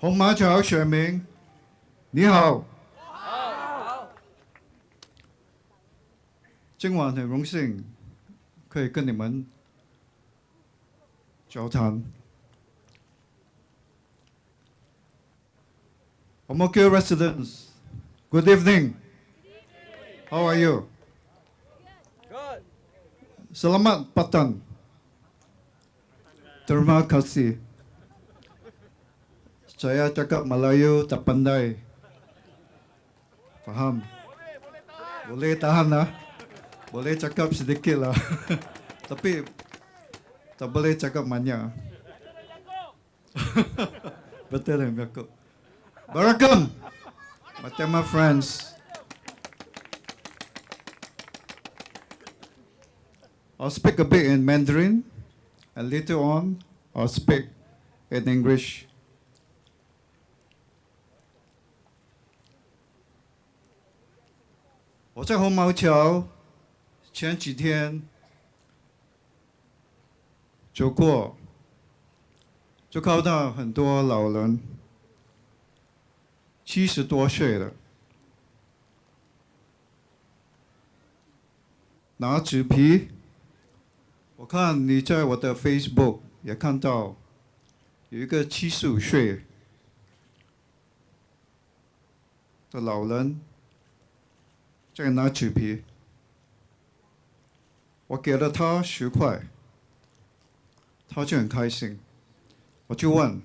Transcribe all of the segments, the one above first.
红马桥选民，你好。今晚很荣幸可以跟你们交谈。Omokyo residents, good evening. How are you? Good. Selamat Patan. Terima kasih. Saya cakap Melayu tak pandai. Faham? Boleh tahan lah. Boleh cakap sedikit lah. Tapi tak boleh cakap banyak. Betul yang aku. Welcome, my friends. I'll speak a bit in Mandarin, and later on, I'll speak in English. 我在红毛桥前几天走过，就看到很多老人，70多岁了，拿纸皮。我看你在我的 Facebook 也看到有一个75岁的老人在拿纸皮，我给了他10块，他就很开心。我就问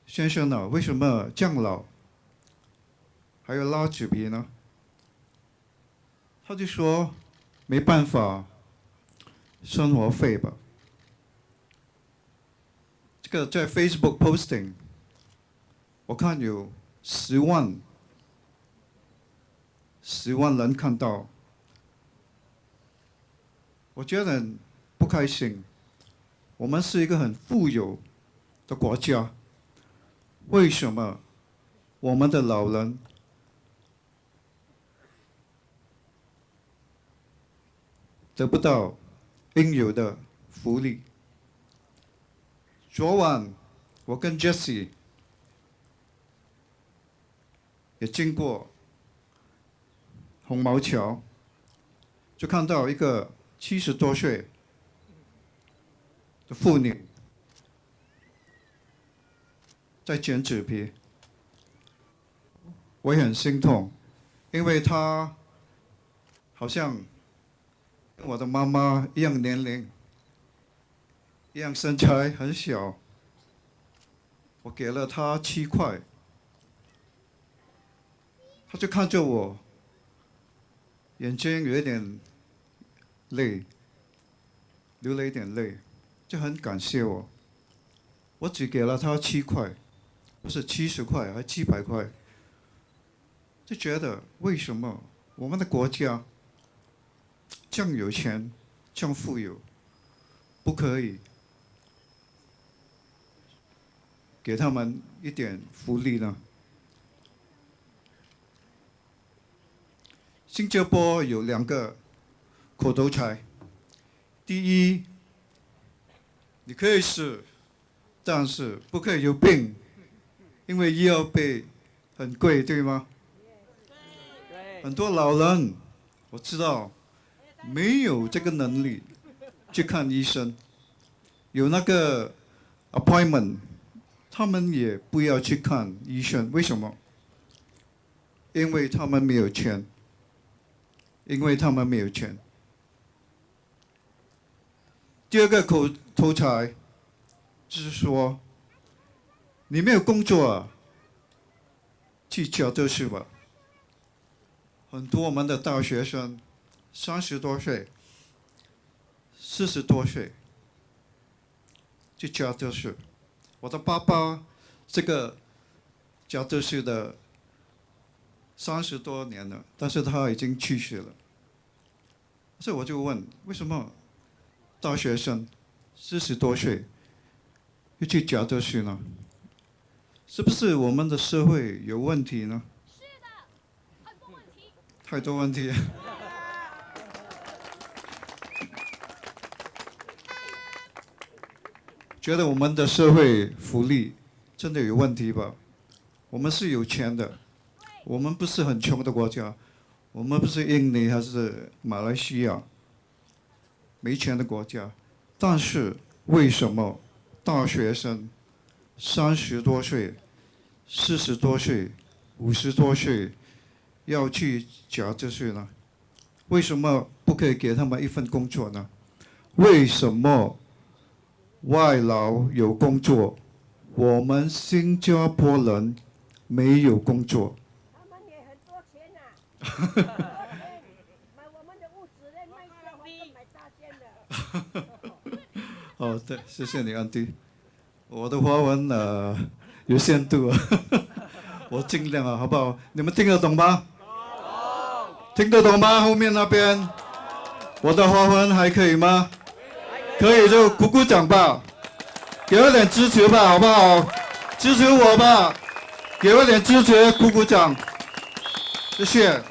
先生啊，为什么这样老还要拉纸皮呢？他就说没办法，生活费吧。这个在 Facebook posting， 我看有10万人看到，我觉得很不开心。我们是一个很富有的国家，为什么我们的老人得不到应有的福利？昨晚我跟 Jessie 也经过红毛桥，就看到一个70多岁的妇女在捡纸皮，我也很心痛，因为她好像跟我的妈妈一样年龄，一样身材很小。我给了她7块，她就看着我，眼睛有一点泪，流了一点泪，就很感谢我。我只给了她7块，不是70块，还700块。就觉得为什么我们的国家这样有钱，这样富有，不可以给他们一点福利呢？新加坡有2个口头禅，第一，你可以死，但是不可以有病，因为医药费很贵，对吗？很多老人我知道没有这个能力去看医生，有那个 appointment， 他们也不要去看医生，为什么？因为他们没有钱，因为他们没有钱。第二个口头禅就是说，你没有工作啊，去找就是吧。很多我们的大学生30多岁、40多岁去加州市。我的爸爸这个加州市的30多年了，但是他已经去世了。所以我就问，为什么大学生40多岁又去加州市呢？是不是我们的社会有问题呢？是的，很多问题。太多问题。觉得我们的社会福利真的有问题吧？我们是有钱的，我们不是很穷的国家，我们不是印尼还是马来西亚没钱的国家，但是为什么大学生30多岁、40多岁、50多岁要去缴这税呢？为什么不可以给他们一份工作呢？为什么外劳有工作，我们新加坡人没有工作？他们也很多钱呐、买我们的屋子嘞，卖掉还更买大间的。哦，对，谢谢你，安迪。我的华文有限度啊，我尽量啊，好不好？你们听得懂吗？听得懂吗？后面那边，我的华文还可以吗？可以就鼓鼓掌吧，给我点支持吧，好不好？支持我吧，给我点支持，鼓鼓掌，谢谢。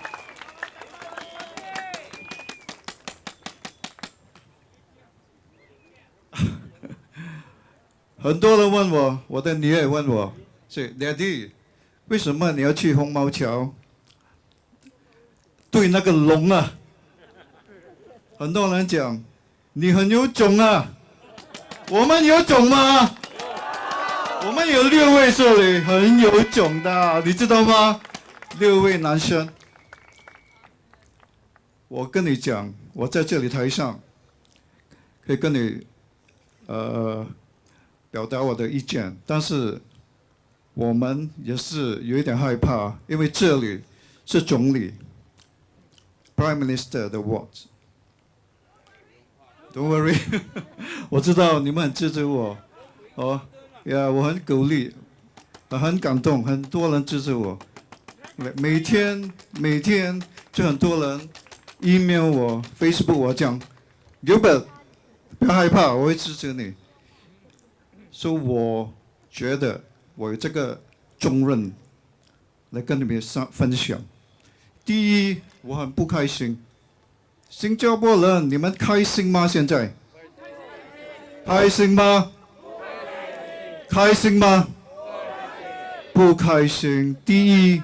很多人问我，我的女儿也问我，是 Daddy， 为什么你要去红毛桥对那个龙啊？很多人讲你很有种啊，我们有种吗？我们有6位这里很有种的，你知道吗？6位男生，我跟你讲，我在这里台上可以跟你表达我的意见，但是我们也是有一点害怕，因为这里是总理 Prime Minister 的 ward。Don't worry， 我知道你们很支持我，哦，呀，我很鼓励，很感动，很多人支持我，每天就很多人 email 我 Facebook 我讲 Gilbert 不要害怕，我会支持你。所以我觉得我有这个重任来跟你们分享。第一，我很不开心。新加坡人，你们开心吗？现在开心吗？开心吗？不开心。第一，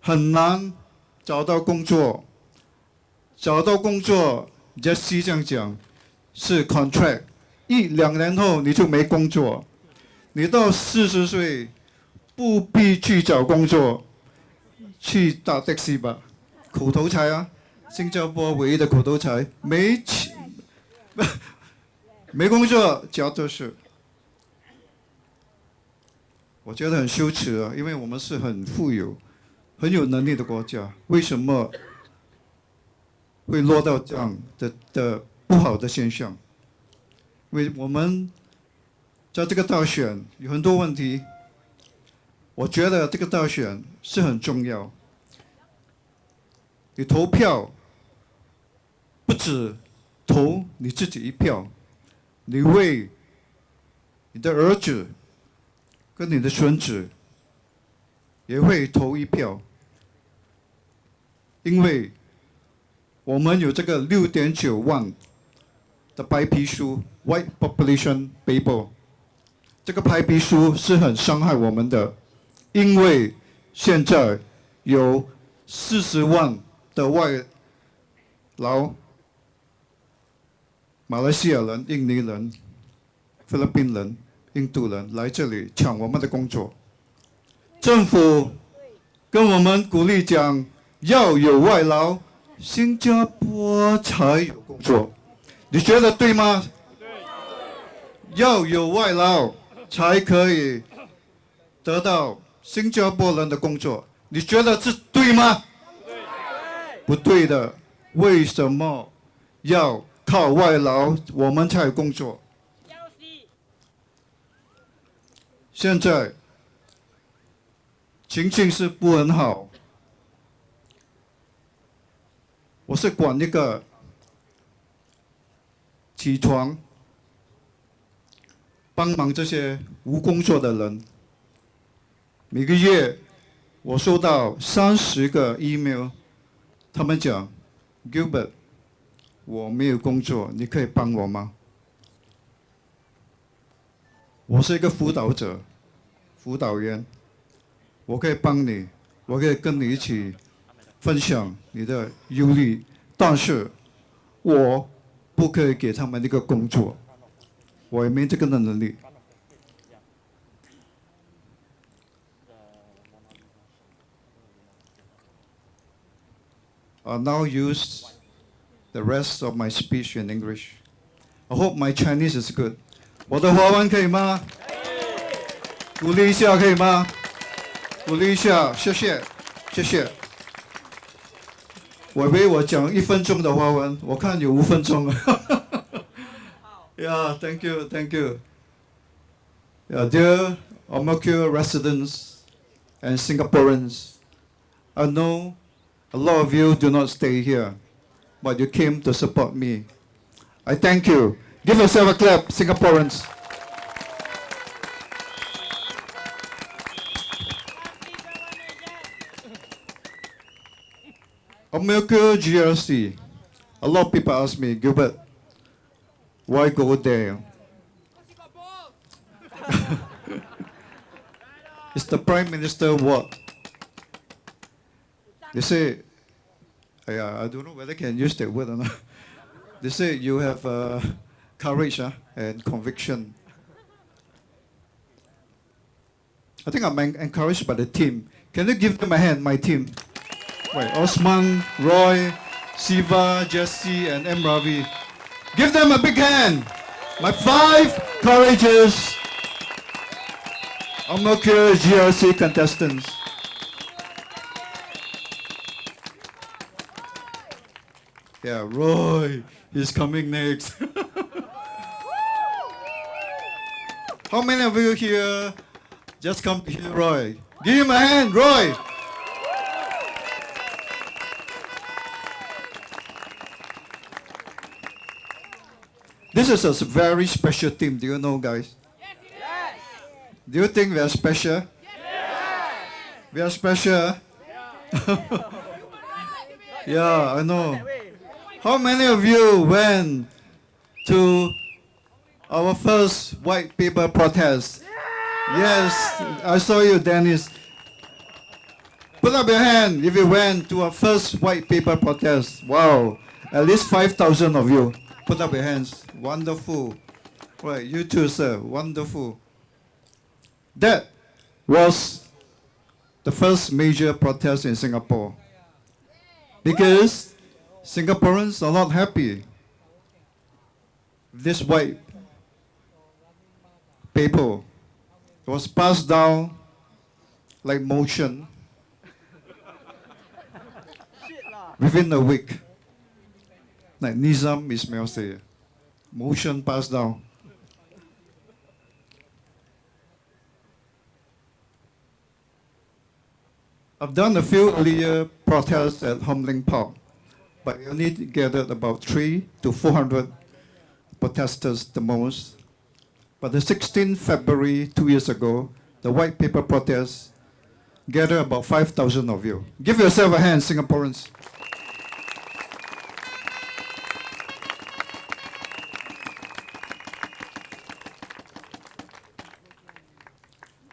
很难找到工作。找到工作 ，Jesse 这样讲，是 contract。1-2年后你就没工作，你到40岁不必去找工作，去搭的士吧，苦头财啊！新加坡唯一的苦头财，没钱，没工作缴的是，我觉得很羞耻啊，因为我们是很富有、很有能力的国家，为什么会落到这样的不好的现象？因为我们在这个大选有很多问题，我觉得这个大选是很重要。你投票不止投你自己一票，你为你的儿子跟你的孙子也会投一票，因为我们有这个6.9万的白皮书 （White Population Paper），这个白皮书是很伤害我们的，因为现在有40万的外劳，马来西亚人、印尼人、菲律宾人、印度人来这里抢我们的工作。政府跟我们鼓励讲要有外劳，新加坡才有工作。你觉得对吗？要有外劳才可以得到新加坡人的工作，你觉得这对吗？不对的，为什么要靠外劳我们才有工作？现在情形是不很好，我是管一个起床帮忙这些无工作的人，每个月我收到30个 email， 他们讲 Gilbert， 我没有工作，你可以帮我吗？我是一个辅导者、辅导员，我可以帮你，我可以跟你一起分享你的忧虑，但是我不可以给他们一个工作，我也没这个能力。I'll now use the rest of my speech in English. I hope my Chinese is good. 我的华文可以吗？鼓励一下可以吗？鼓励一下，谢谢，谢谢。我以为我讲1分钟的华文，我看有5分钟。Yeah, thank you, thank you. Yeah, dear Amokyo residents and Singaporeans, I know a lot of you do not stay here, but you came to support me. I thank you. Give yourself a clap, Singaporeans. Amokyo GRC. A lot of people ask me, Gilbert, why go there? It's the Prime Minister what? They say, I don't know whether I can use that word or not. They say you have courage and conviction. I think I'm encouraged by the team. Can you give them a hand, my team? Right, Osman, Roy, Siva, Jesse, and M. Ravi. Give them a big hand. My 5 courageous Amokyo GRC contestants. Yeah, Roy, he's coming next. How many of you here just come to hear Roy? Give him a hand, Roy. This is a very special team. Do you know, guys? Yes. Do you think we are special? Yes. We are special? Yeah, I know. How many of you went to our first white paper protest? Yes, I saw you, Dennis. Put up your hand if you went to our first white paper protest. Wow, at least 5,000 of you. Put up your hands. Wonderful. Right, you too, sir. Wonderful. That was the first major protest in Singapore. Because Singaporeans are not happy. This white paper was passed down like motion within a week. Like Nizam Ismail said, motion passed down. I've done a few earlier protests at Humling Park, but we only gathered about 300 to 400 protesters the most. But the 16th February, 2 years ago, the white paper protest gathered about 5,000 of you. Give yourself a hand, Singaporeans.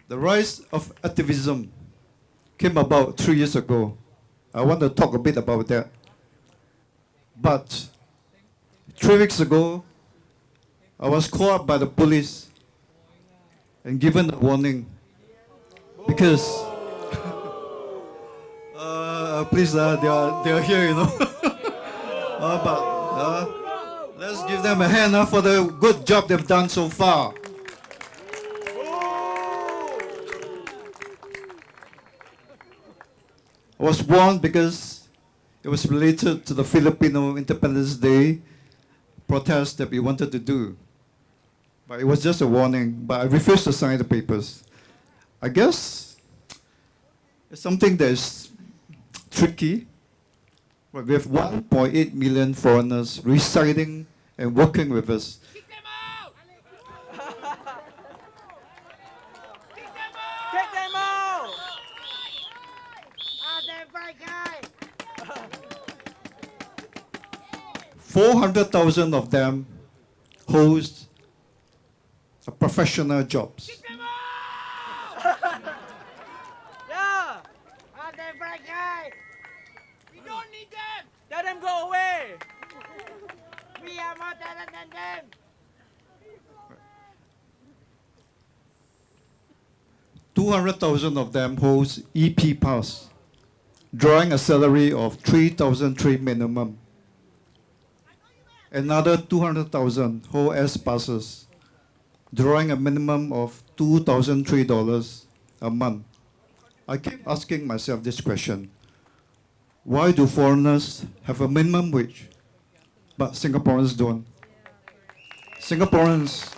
The rise of activism came about 3 years ago. I want to talk a bit about that. But 3 weeks ago, I was called up by the police and given a warning because please, they are here, you know. But let's give them a hand for the good job they've done so far. I was warned because it was related to the Filipino Independence Day protest that we wanted to do. But it was just a warning, but I refused to sign the papers. I guess it's something that is tricky. But we have 1.8 million foreigners residing and working with us. Kick them out! Kick them out! Ah, that bad guy. 400,000 of them host professional jobs. Yeah. Are they black guys? We don't need them. Tell them go away. We are more talented than them. 200,000 of them holds EP pass, drawing a salary of 3,003 minimum. Another 200,000 hold S passes, drawing a minimum of $2,003 a month. I keep asking myself this question. Why do foreigners have a minimum wage, but Singaporeans don't? Singaporeans,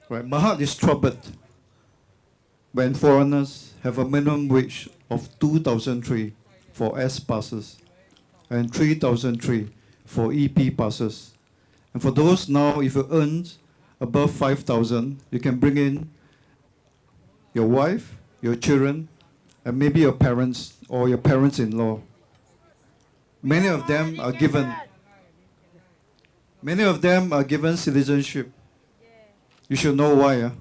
right, my heart is troubled when foreigners have a minimum wage of 2,003 for S passes and 3,003 for EP passes. And for those now, if you earn above 5,000, you can bring in your wife, your children, and maybe your parents or your parents-in-law. Many of them are given citizenship. You should know why.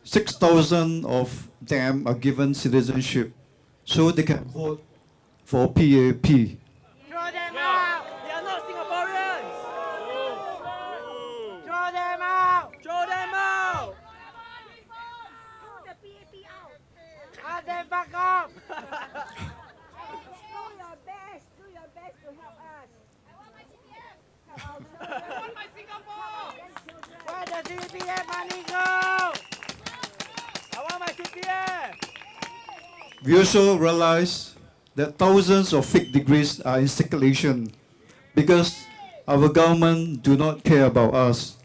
6,000 of them are given citizenship so they can vote for PAP. Throw them out. They are not Singaporeans. Throw them out. Throw them out. Throw the PAP out. Are they fuck off? Do your best. Do your best to help us. Help our children. my Singapore. Grandchildren. Where does CPF money go? I want my CPF. We also realize that thousands of fake degrees are in circulation because our government do not care about us.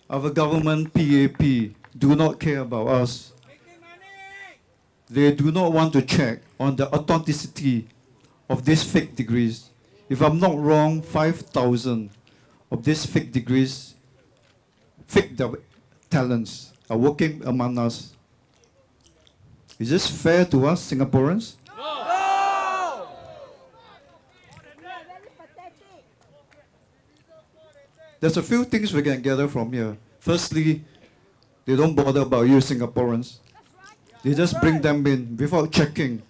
Our government PAP do not care about us. They do not want to check on the authenticity of these fake degrees. If I'm not wrong, 5,000 of these fake degrees, talents are working among us. Is this fair to us, Singaporeans? No. You are very pathetic. There's a few things we can gather from here. Firstly, they don't bother about you, Singaporeans. They just bring them in without checking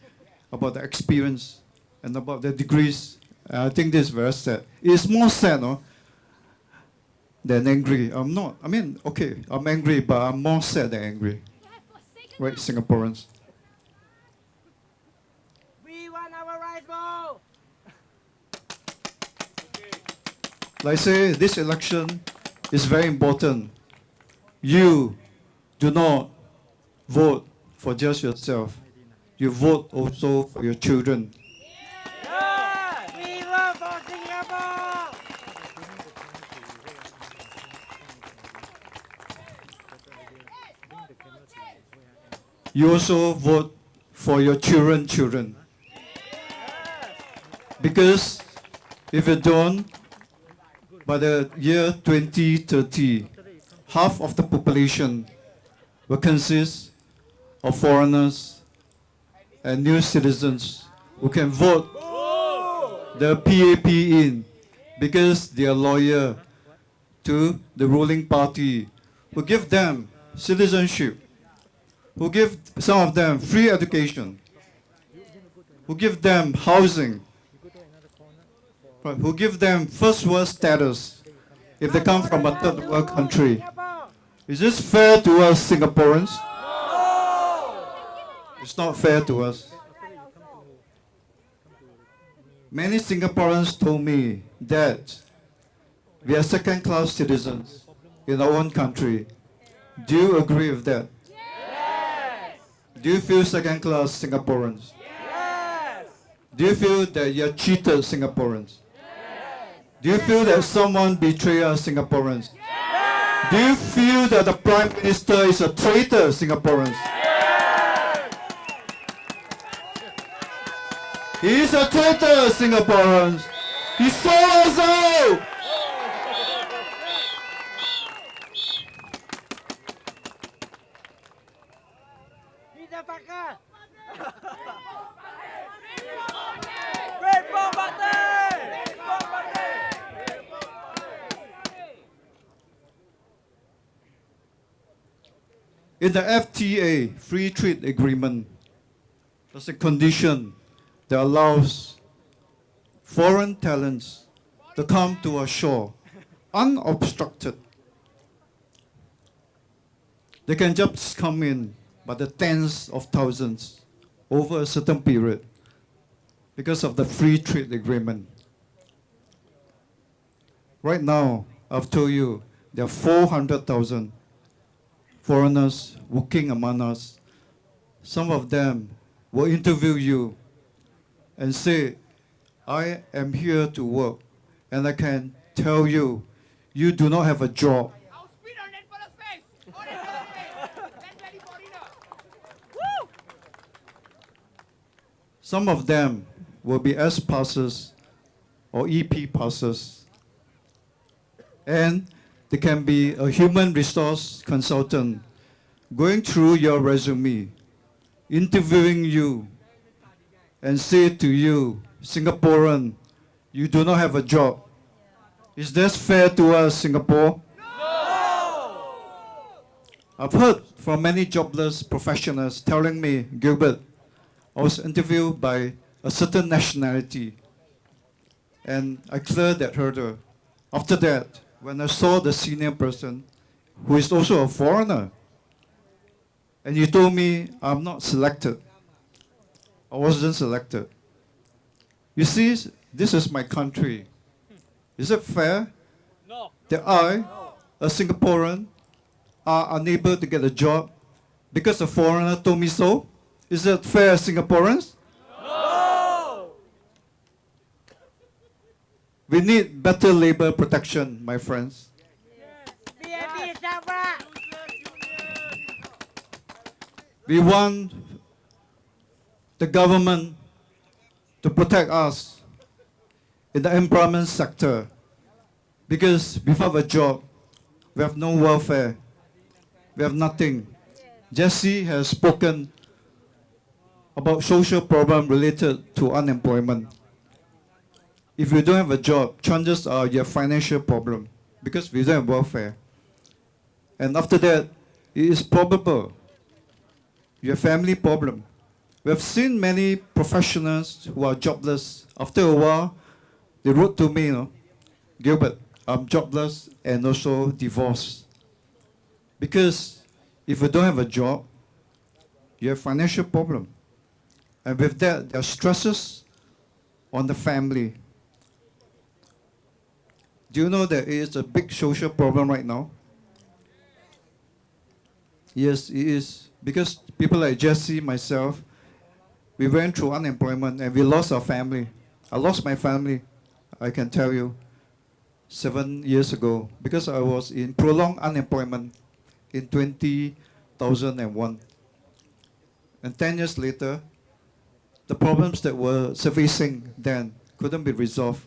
about the experience and about the degrees. And I think this is very sad. It's more sad, no, than angry. I'm angry, but I'm more sad than angry. Right, Singaporeans? We want our rice bowl. Like I say, this election is very important. You do not vote for just yourself. You vote also for your children. Yeah. We vote for Singapore. You also vote for your children. Because if you don't, by the year 2030, half of the population will consist of foreigners and new citizens who can vote the PAP in because they are loyal to the ruling party, who give them citizenship, who give some of them free education, who give them housing, right, who give them first world status if they come from a third world country. Singapore. Is this fair to us, Singaporeans? It's not fair to us. Many Singaporeans told me that we are second-class citizens in our own country. Do you agree with that? Yes. Do you feel second-class Singaporeans? Yes. Do you feel that you're cheated Singaporeans? Do you feel that someone betrayed us Singaporeans? Do you feel that the Prime Minister is a traitor Singaporeans? He is a traitor Singaporeans. He sold us out. He's a fucker. In the FTA, Free Trade Agreement, there's a condition that allows foreign talents to come to our shore unobstructed. They can just come in by the tens of thousands over a certain period because of the free trade agreement. Right now, I've told you, there are 400,000 foreigners working among us. Some of them will interview you and say, I am here to work, and I can tell you, you do not have a job. I'll spit on that fellow's face! On that fellow's face! That bloody foreigner! Woo! Some of them will be S passes or EP passes. And they can be a human resource consultant going through your resume, interviewing you, and say to you, Singaporean, you do not have a job. Is this fair to us, Singapore? No! I've heard from many jobless professionals telling me, Gilbert, I was interviewed by a certain nationality, and I cleared that hurdle. After that, when I saw the senior person, who is also a foreigner, and you told me I'm not selected, I wasn't selected. You see, this is my country. Is it fair No! that I, a Singaporean, are unable to get a job because a foreigner told me so? Is it fair, Singaporeans? No! We need better labor protection, my friends. BNB Sabra! We want the government to protect us in the employment sector, because without a job, we have no welfare, we have nothing. Jesse has spoken about social problem related to unemployment. If you don't have a job, chances are you have financial problem because we don't have welfare. And after that, it is probable you have family problem. We have seen many professionals who are jobless. After a while, they wrote to me, Gilbert, I'm jobless and also divorced. Because if you don't have a job, you have financial problem. And with that, there are stresses on the family. Do you know that it is a big social problem right now? Yes, it is. Because people like Jesse, myself, we went through unemployment and we lost our family. I lost my family, I can tell you, 7 years ago, because I was in prolonged unemployment in 2001. And 10 years later, the problems that were surfacing then couldn't be resolved,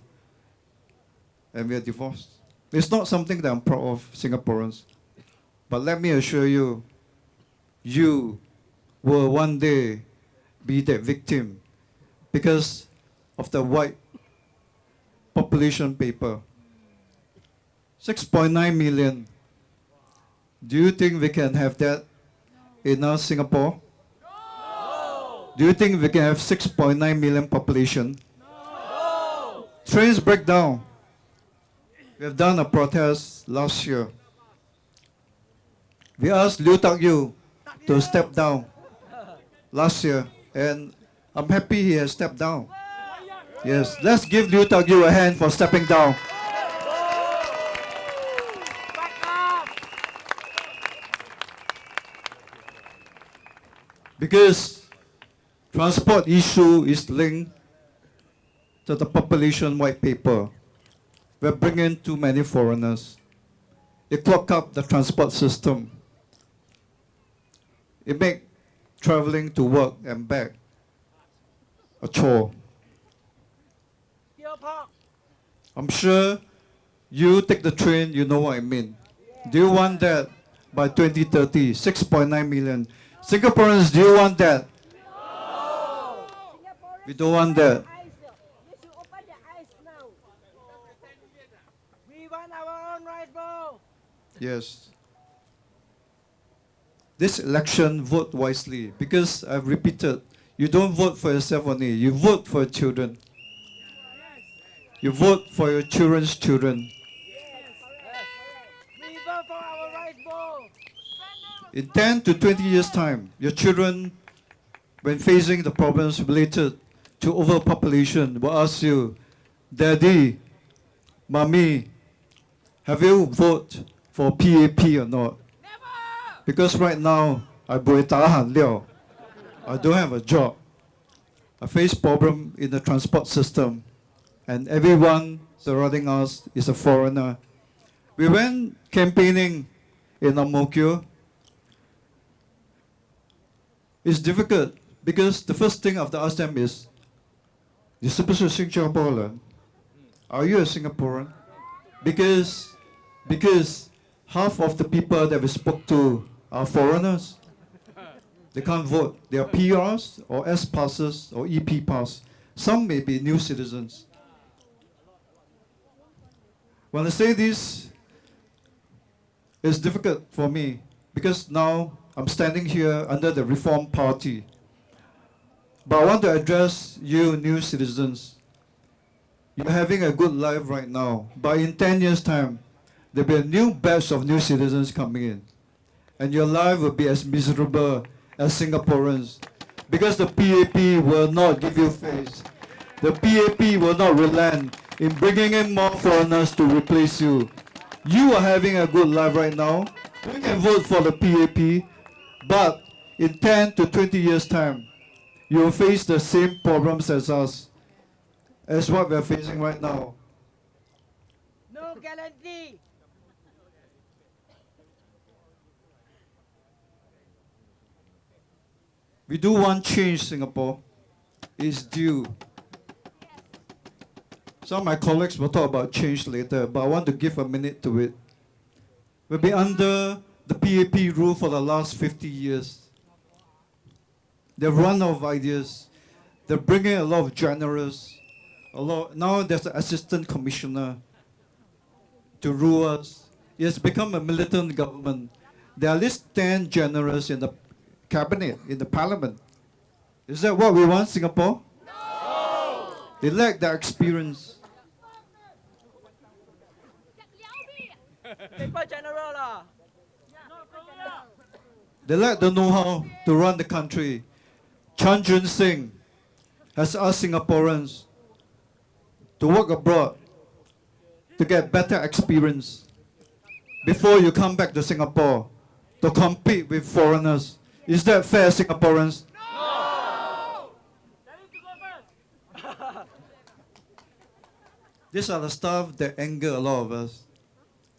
and we are divorced. It's not something that I'm proud of, Singaporeans. But let me assure you, you will one day be the victim because of the white population paper. 6.9 million. Do you think we can have that in our Singapore? No! Do you think we can have 6.9 million population? No! Trains break down. We have done a protest last year. We asked Liu Tak Yu to step down last year, and I'm happy he has stepped down. Yes, let's give Liu Tak Yu a hand for stepping down. Back off! Because transport issue is linked to the population white paper. We're bringing too many foreigners. It clog up the transport system. It make traveling to work and back a chore. Dear Park! I'm sure you take the train, you know what I mean. Do you want that by 2030? 6.9 million. Singaporeans, do you want that? We don't want that. Eyes, you should open the eyes now. We want our own rice bowl! Yes. this election, vote wisely. Because I've repeated, you don't vote for yourself only, you vote for your children. You vote for your children's children. We vote for our rice bowl. In 10 to 20 years' time, your children, when facing the problems related to overpopulation, will ask you, Daddy, Mommy, have you voted for PAP or not? Because right now, I don't have a job. I face problem in the transport system, and everyone surrounding us is a foreigner. We went campaigning in Ang Mo Kio. It's difficult because the first thing I have to ask them is, 你是不是新加坡人? Are you a Singaporean? Because half of the people that we spoke to are foreigners. They can't vote. They are PRs or S passes or EP pass. Some may be new citizens. When I say this, it's difficult for me because now I'm standing here under the Reform Party. But I want to address you new citizens. You're having a good life right now. But in 10 years' time, there'll be a new batch of new citizens coming in. And your life will be as miserable as Singaporeans. Because the PAP will not give you face. The PAP will not relent in bringing in more foreigners to replace you. You are having a good life right now. You can vote for the PAP, but in 10 to 20 years' time, you will face the same problems as us, as what we are facing right now. No guarantee. We do want change, Singapore. It's due. Some of my colleagues will talk about change later, but I want to give a minute to it. We've been under the PAP rule for the last 50 years. They've run out of ideas. They're bringing a lot of generals. Now there's an assistant commissioner to rule us. It has become a militant government. There are at least 10 generals in the cabinet, in the parliament. Is that what we want, Singapore? No! They lack that experience. Paper general lah. They lack the know-how to run the country. Chan Jun Singh has asked Singaporeans to work abroad to get better experience before you come back to Singapore to compete with foreigners. Is that fair, Singaporeans? No! These are the stuff that anger a lot of us.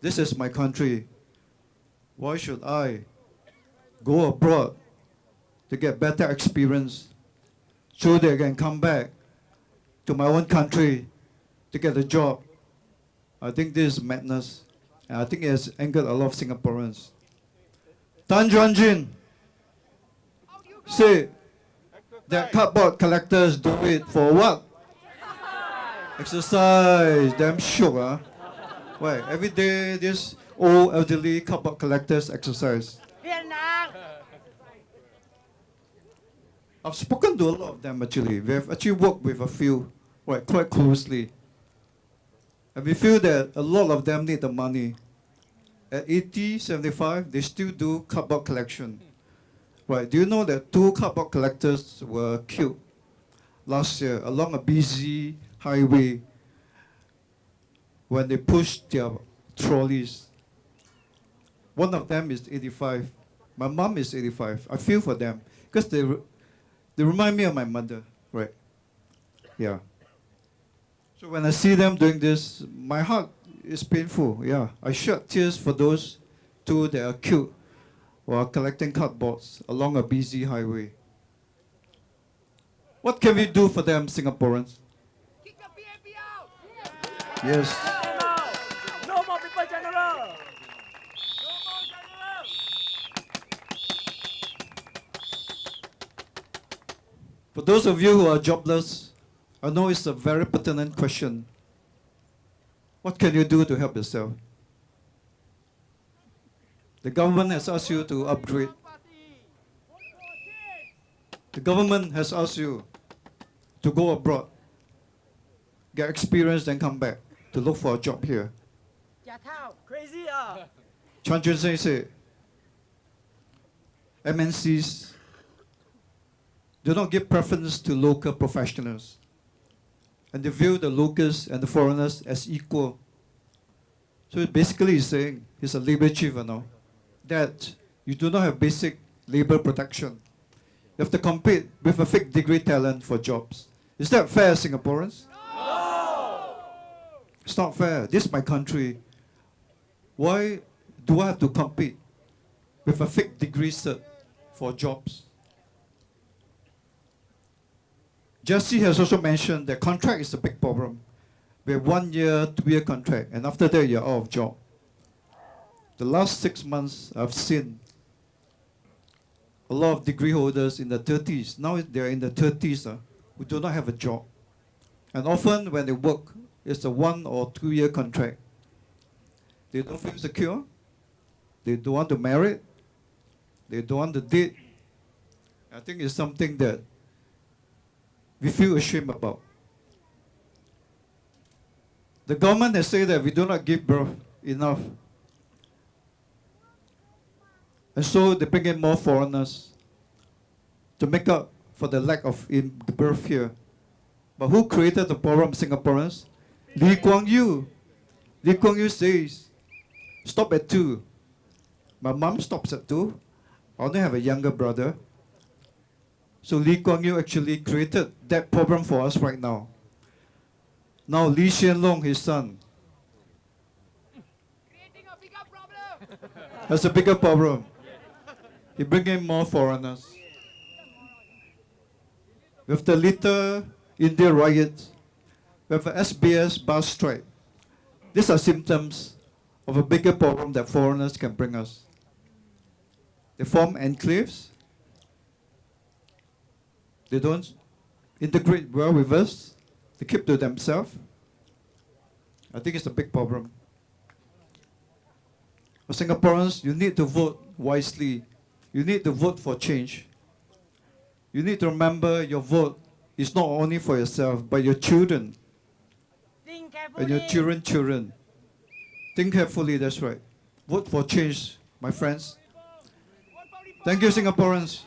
This is my country. Why should I go abroad to get better experience so that I can come back to my own country to get a job? I think this is madness. And I think it has angered a lot of Singaporeans. Tan Juan Jin said that cardboard collectors do it for what? Exercise. Damn sure, huh? Why? Every day, this old elderly cardboard collectors exercise. Vietnam. I've spoken to a lot of them actually. We have actually worked with a few quite closely. And we feel that a lot of them need the money. At 80, 75, they still do cardboard collection. Right, do you know that 2 cardboard collectors were killed last year along a busy highway when they pushed their trolleys? One of them is 85. My mom is 85. I feel for them because they remind me of my mother, right? Yeah. So when I see them doing this, my heart is painful. Yeah, I shed tears for those 2 that are killed while collecting cardboards along a busy highway. What can we do for them, Singaporeans? Kick the PAP out. Yes. No more paper general. No more general. For those of you who are jobless, I know it's a very pertinent question. What can you do to help yourself? The government has asked you to upgrade. The government has asked you to go abroad, get experience, then come back to look for a job here. Crazy Chan Chun Sing said, MNCs do not give preference to local professionals, and they view the locals and the foreigners as equal. So basically he's saying, he's a labor chief, that you do not have basic labor protection. You have to compete with a fake degree talent for jobs. Is that fair, Singaporeans? No! It's not fair. This is my country. Why do I have to compete with a fake degree cert for jobs? Jesse has also mentioned that contract is a big problem. We have 1 year, 2 year contract, and after that you're out of job. The last 6 months I've seen a lot of degree holders in the 30s. Now they're in the 30s who do not have a job. And often when they work, it's a 1 or 2 year contract. They don't feel secure. They don't want to marry. They don't want to date. I think it's something that we feel ashamed about. The government has said that we do not give birth enough. And so they bring in more foreigners to make up for the lack of birth here. But who created the problem, Singaporeans? Lee Kuan Yew. Lee Kuan Yew says, stop at 2. My mom stops at 2. I only have a younger brother. So Lee Kuan Yew actually created that problem for us right now. Now Lee Hsien Loong, his son, Creating a bigger problem. has a bigger problem. He bring in more foreigners. With the Little India riots, with the SBS bus strike, these are symptoms of a bigger problem that foreigners can bring us. They form enclaves. They don't integrate well with us. They keep to themselves. I think it's a big problem. For Singaporeans, you need to vote wisely. You need to vote for change. You need to remember your vote is not only for yourself, but your children Think and your carefully. children. Think carefully, that's right. Vote for change, my friends. Thank you, Singaporeans.